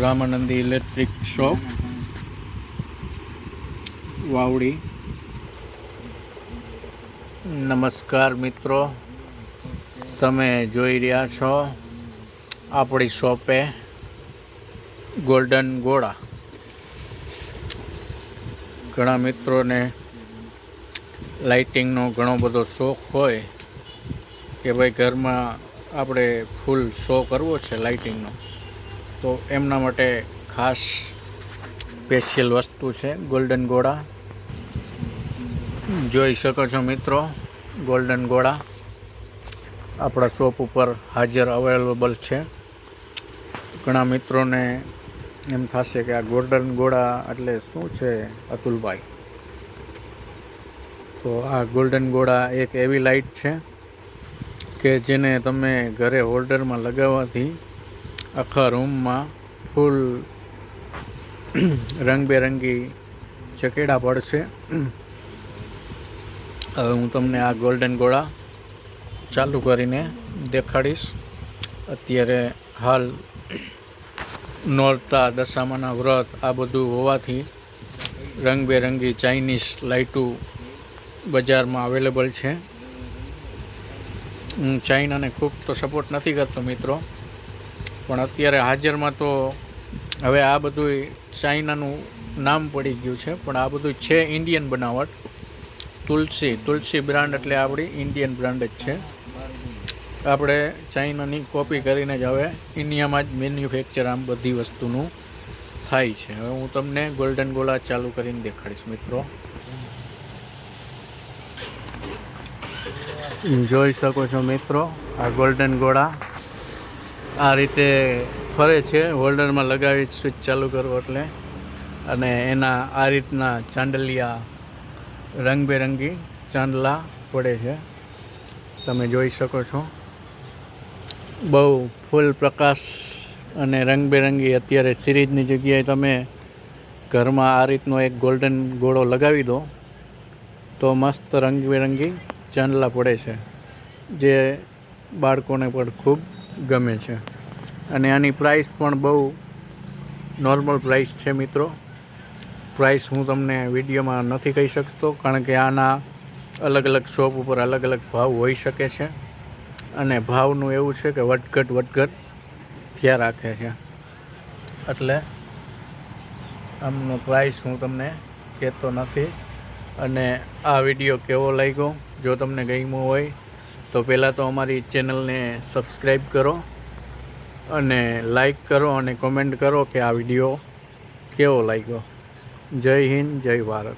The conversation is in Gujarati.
Ramanandi electric shop Vavdi. નમસ્કાર મિત્રો, તમે જોઈ રહ્યા છો આપણી શોપે ગોલ્ડન ગોળા. ઘણા મિત્રોને લાઇટિંગનો ઘણો બધો શોખ હોય કે ભાઈ ઘરમાં આપણે ફૂલ શો કરવો છે લાઇટિંગનો, તો એમના માટે ખાસ સ્પેશિયલ વસ્તુ છે ગોલ્ડન ગોળા. જોઈ શકો છો મિત્રો, ગોલ્ડન ગોળા આપણા શોપ ઉપર હાજર અવેલેબલ છે. ઘણા મિત્રોને એમ થશે કે આ ગોલ્ડન ગોળા એટલે શું છે અતુલભાઈ? તો આ ગોલ્ડન ગોળા એક એવી લાઇટ છે કે જેને તમે ઘરે હોલ્ડરમાં લગાવવાથી આખા રૂમમાં ફૂલ રંગબેરંગી ચકેડા પડશે. હવે હું તમને આ ગોલ્ડન ગોળા ચાલુ કરીને દેખાડીશ. અત્યારે હાલ નોરતા, દશામાના વ્રત આ બધું હોવાથી રંગબેરંગી ચાઇનીઝ લાઇટો બજારમાં અવેલેબલ છે. હું ચાઇનાને ખૂબ તો સપોર્ટ નથી કરતો મિત્રો, પણ અત્યારે હાજરમાં તો હવે આ બધું ચાઇનાનું નામ પડી ગયું છે, પણ આ બધું છે ઇન્ડિયન બનાવટ. તુલસી બ્રાન્ડ એટલે આપણી ઇન્ડિયન બ્રાન્ડ જ છે. આપણે ચાઇનાની કોપી કરીને જ હવે ઇન્ડિયામાં જ મેન્યુફેક્ચર આમ બધી વસ્તુનું થાય છે. હવે હું તમને ગોલ્ડન ગોળા ચાલુ કરીને દેખાડીશ મિત્રો. જોઈ શકો છો મિત્રો, આ ગોલ્ડન ગોળા આ રીતે ફરે છે. હોલ્ડરમાં લગાવી સ્વિચ ચાલુ કરો એટલે, અને એના આ રીતના ચાંદલિયા રંગબેરંગી ચાંદલા પડે છે. તમે જોઈ શકો છો, બહુ ફૂલ પ્રકાશ અને રંગબેરંગી. અત્યારે સિરીજની જગ્યાએ તમે ઘરમાં આ રીતનો એક ગોલ્ડન ગોળો લગાવી દો તો મસ્ત રંગબેરંગી ચાંદલા પડે છે, જે બાળકોને પણ ખૂબ ગમે છે. અને આની પ્રાઇસ પણ બહુ નોર્મલ પ્રાઇસ છે મિત્રો. પ્રાઇસ હું તમને વિડીયોમાં નથી કહી શકતો, કારણ કે આના અલગ અલગ શોપ ઉપર અલગ અલગ ભાવ હોઈ શકે છે, અને ભાવનું એવું છે કે વધઘટ થયા રાખે છે. એટલે આમનો પ્રાઇસ હું તમને કહેતો નથી. અને આ વિડીયો કેવો લાગ્યો, જો તમને ગમ્યો હોય તો પહેલાં તો અમારી ચેનલને સબસ્ક્રાઈબ કરો અને લાઈક કરો અને કોમેન્ટ કરો કે આ વિડીયો કેવો લાગ્યો. જય હિન્દ, જય ભારત.